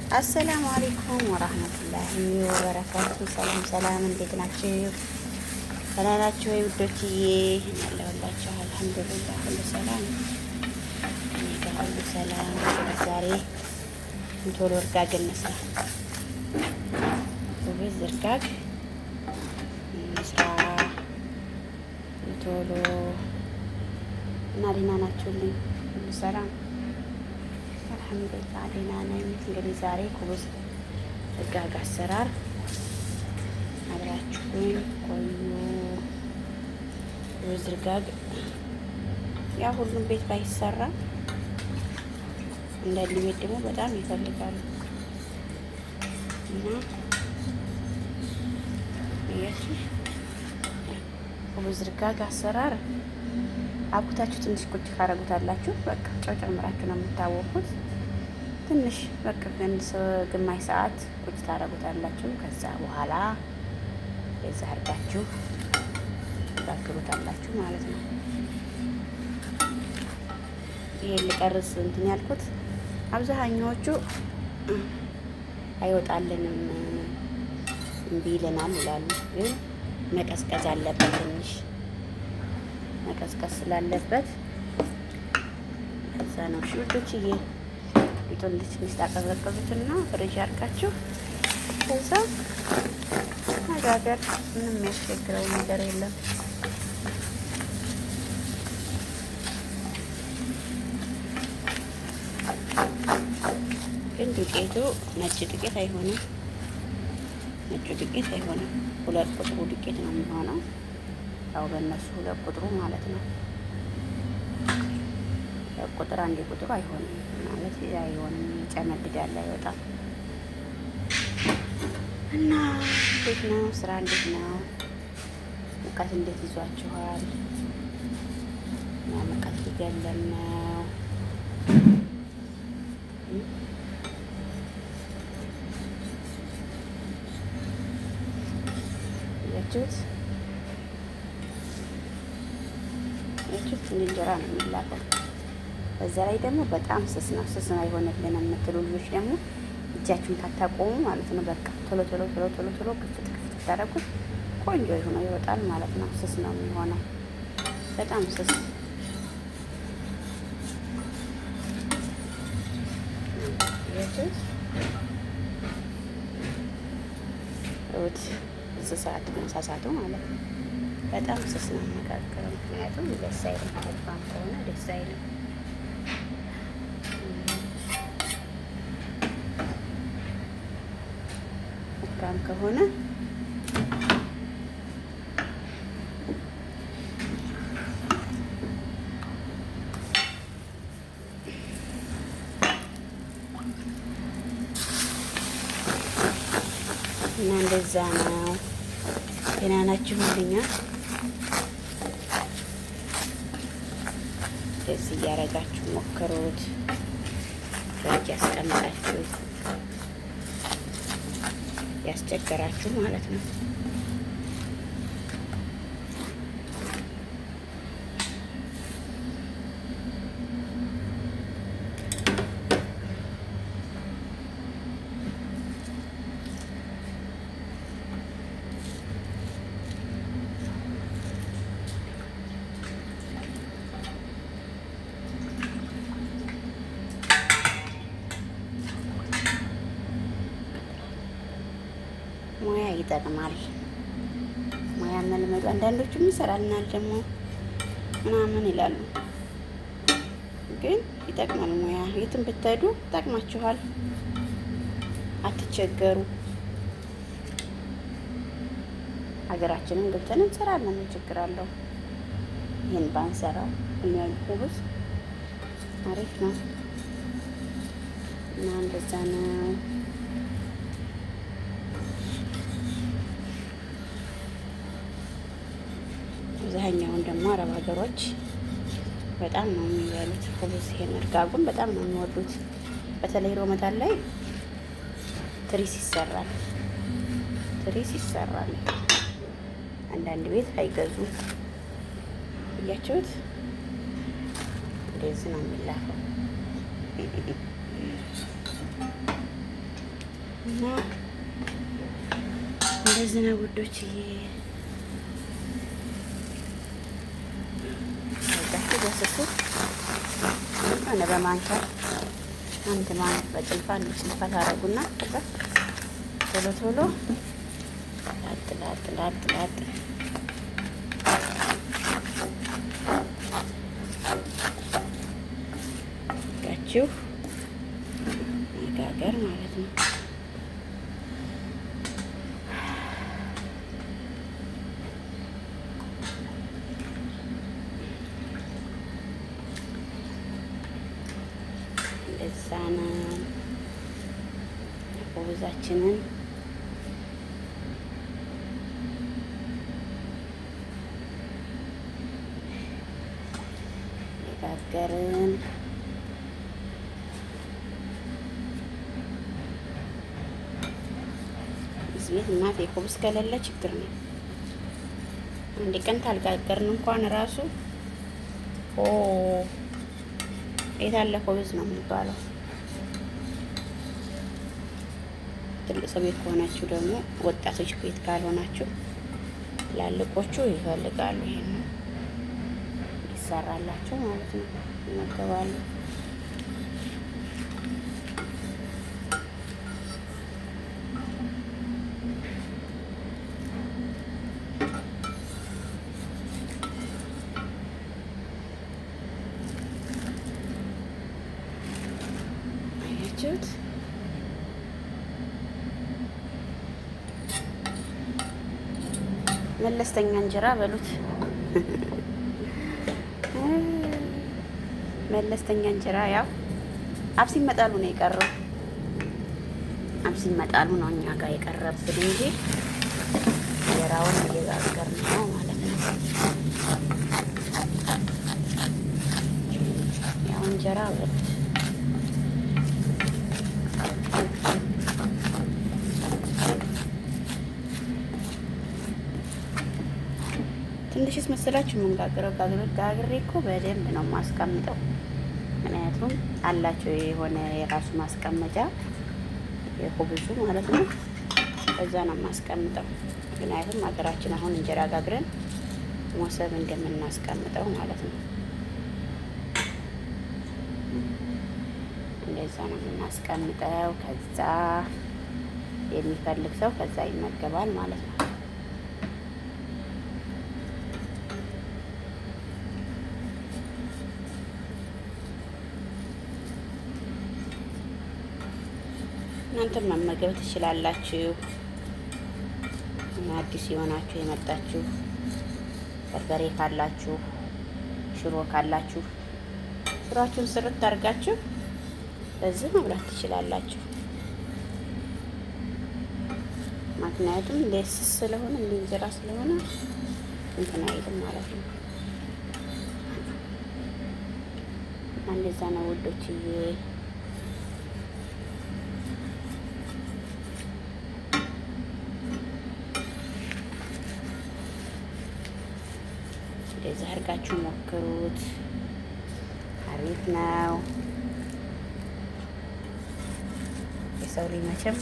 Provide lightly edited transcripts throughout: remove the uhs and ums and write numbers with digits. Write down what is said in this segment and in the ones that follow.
አሰላሙ አለይኩም ወራህመቱላሂ ወበረካቱ። ሰላም ሰላም፣ እንዴት ናችሁ? ደህና ናችሁ ወይ ውዶችዬ? ያለሁላችሁ አልሐምዱሊላህ ሁሉ ሰላም፣ እኔ ጋር ሁሉ ሰላም። ዛሬ ቶሎ እርጋግ እንስራ፣ ውብዝ እርጋግ እንስራ ቶሎ እና ደህና ናችሁልኝ? ሁሉ ሰላም አልሐምዱሊላህ ደህና ነኝ። እንግዲህ ዛሬ ኩብዝ እርጋግ አሰራር አብራችሁኝ ቆዩ። ኩብዝ እርጋግ ያ ሁሉም ቤት ባይሰራ አንዳንድ ቤት ደግሞ በጣም ይፈልጋሉ እና ኩብዝ እርጋግ አሰራር አብኩታችሁ ትንሽ ቁጭ ካረጉታላችሁ በቃ ጨው ጨምራችሁ ነው የምታወቁት። ትንሽ በቃ ግማሽ ሰዓት ቁጭ ታረጉታላችሁ። ከዛ በኋላ የዛ አድርጋችሁ ታጋግሩታላችሁ ማለት ነው። ይሄን ልቀርጽ እንትን ያልኩት አብዛኛዎቹ አይወጣልንም እምቢ ይለናል ይላሉ። ግን መቀዝቀዝ አለበት፣ ትንሽ መቀዝቀዝ ስላለበት ከዛ ነው ሽውዶችዬ ሊጡን ትንሽ ታቀዘቅዙትና ፍሪጅ አድርጋችሁ ከዛ መጋገር። ምንም የሚያስቸግረው ነገር የለም። ግን ዱቄቱ ነጭ ዱቄት አይሆንም፣ ነጭ ዱቄት አይሆንም። 2 ቁጥሩ ዱቄት ነው የሚሆነው። ያው በእነሱ 2 ቁጥሩ ማለት ነው። ቁጥር 1 ቁጥሩ አይሆንም ማለት አይሆንም፣ ይጨመድዳል፣ አይወጣም። እና እንዴት ነው ስራ? እንዴት ነው ሙቀት? እንዴት ይዟችኋል? ሙቀት ሊገለን ነው። ያችሁት እንጀራ ነው የሚላከው። በዛ ላይ ደግሞ በጣም ስስ ነው። ስስ ነው አይሆንልን የምትሉ ልጆች ደግሞ እጃችሁን ታታቆሙ ማለት ነው። በቃ ቶሎ ቶሎ ቶሎ ቶሎ ቶሎ ክፍት ክፍት ታደርጉት ቆንጆ ሆኖ ይወጣል ማለት ነው። ስስ ነው የሚሆነው፣ በጣም ስስ። ሰዓት መሳሳቱ ማለት ነው። በጣም ስስ ነው የሚጋገረው። ምክንያቱም ደስ አይልም፣ ወፍራም ከሆነ ደስ አይልም። ወፍራም ከሆነ እና እንደዛ ነው። ደህና ናችሁልኛ? እንደዚህ እያደረጋችሁ ሞክሩት። ፍሪጅ ያስቀምጣችሁ ያስቸገራችሁ ማለት ነው። ሙያ ይጠቅማል። ሙያ መልመዱ አንዳንዶቹም ይሰራልናል ደግሞ ምናምን ይላሉ፣ ግን ይጠቅማል ሙያ። የትም ብትሄዱ ይጠቅማችኋል፣ አትቸገሩ። ሀገራችንን ገብተን እንሰራለን፣ ምን ችግር አለው? ይህን ባንሰራው ኩብዝ አሪፍ ነው እና እንደዛ ነው። አብዛኛውን ደግሞ አረብ ሀገሮች በጣም ነው የሚበሉት ኩብዝ። ይሄን እርጋጉን በጣም ነው የሚወዱት። በተለይ ሮመዳን ላይ ትሪስ ይሰራል፣ ትሪስ ይሰራል። አንዳንድ ቤት አይገዙም። እያችሁት እንደዚህ ነው የሚላፈው። እና እንደዚህ ነው ውዶችዬ። አዛችሁ በስሱ ሆነ በማንኪያ አንድ ማንኪያ በጭልፋ አንድ ጭልፋ ታረጉና ከዛ ቶሎ ቶሎ ላጥ ጋችሁ መጋገር ማለት ነው። እንደዛ ነው ኮብዛችንን የጋገርን እዚህ ቤት እናቴ ኮብዝ ከሌለ ችግር ነው። አንድ ቀን ታልጋገርን እንኳን ራሱ የታለ ኮብዝ ነው የሚባለው። ትልቅ ሰው ቤት ከሆናችሁ ደግሞ ወጣቶች ቤት ካልሆናችሁ ትላልቆቹ ይፈልጋሉ። ይሄን ይሰራላችሁ ማለት ነው፣ ይመገባሉ። አያችሁት? መለስተኛ እንጀራ በሉት። መለስተኛ እንጀራ ያው አብሲን መጣሉ ነው የቀረው። አብሲን መጣሉ ነው እኛ ጋር የቀረብን እንጂ እንጀራውን እየጋገርን ነው ማለት ነው። ያው እንጀራ በሉት። ትንሽስ መሰላችሁ የምንጋግረው ጋግሬ እኮ በደንብ ነው የማስቀምጠው። ምክንያቱም አላቸው የሆነ የራሱ ማስቀመጫ የኮብዙ ማለት ነው። በዛ ነው የማስቀምጠው። ምክንያቱም ሀገራችን አሁን እንጀራ ጋግረን ሞሰብ እንደምናስቀምጠው ማለት ነው። እንደዛ ነው የምናስቀምጠው። ከዛ የሚፈልግ ሰው ከዛ ይመገባል ማለት ነው። እናንተም መመገብ ትችላላችሁ። አዲስ የሆናችሁ የመጣችሁ በርበሬ ካላችሁ፣ ሽሮ ካላችሁ ሽሮአችሁን ስርት አድርጋችሁ በዚህ መብላት ትችላላችሁ። ምክንያቱም ደስ ስለሆነ እንደ እንጀራ ስለሆነ እንትን አይልም ማለት ነው። እንደዛ ነው ውዶችዬ። እንደዛ አድርጋችሁ ሞክሩት። አሪፍ ነው። የሰው ልጅ መቼም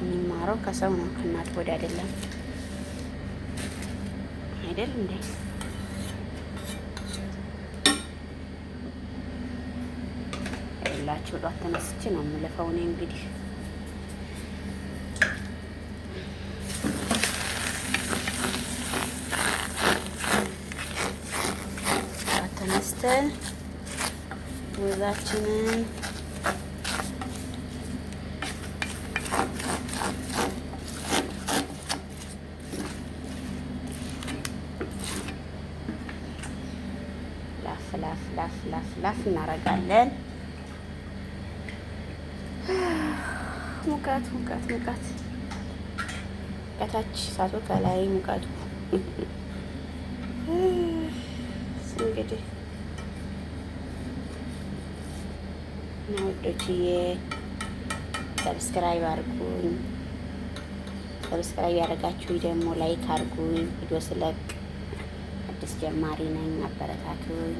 የሚማረው ከሰው ነው፣ ከእናት ወዲያ አይደለም አይደል እንዴ? ሁላችሁ ጧት ተነስቼ ነው የምለፈው እኔ እንግዲህ ተነስተን ወዛችንን ላፍ እናረጋለን። ሙቀት ከታች እሳቱ ከላይ ሙቀቱ እንግዲህ ውዶችዬ ሰብስክራይብ አድርጉኝ። ሰብስክራይብ ያደረጋችሁ ደግሞ ላይክ አድርጉኝ። ቪዲዮ ስለቅ አዲስ ጀማሪ ነኝ፣ አበረታቱኝ።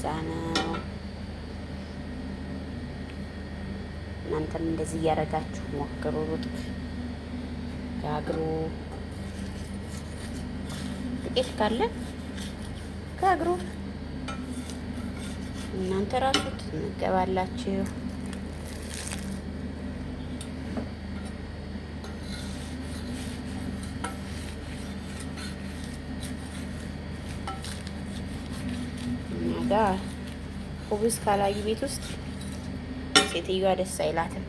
ለዛ ነው። እናንተም እንደዚህ እያደረጋችሁ ሞክሩ። ሩጥክ ጋግሩ። ጥቂት ካለ ጋግሩ። እናንተ ራሱ ትመገባላችሁ። ጋ ኩብዝ ካላዩ ቤት ውስጥ ሴትዮዋ ደስ አይላትም።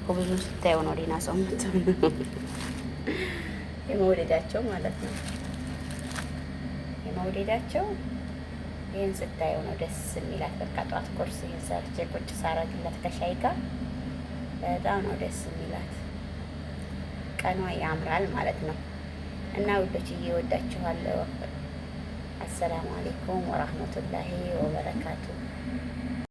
ኩብዙን ስታየው ነው ሌላ ሰው የመውደዳቸው ማለት ነው። የመውደዳቸው ይህን ስታየው ነው ደስ የሚላት። በቃ ጧት ቁርስ ይህን ሰርቼ ቁጭ ሳረግላት ከሻይ ጋር በጣም ነው ደስ የሚላት። ቀኗ ያምራል ማለት ነው። እና ውዶችዬ እወዳችኋለሁ። አሰላሙ አለይኩም ወራህመቱላሂ ወበረካቱ።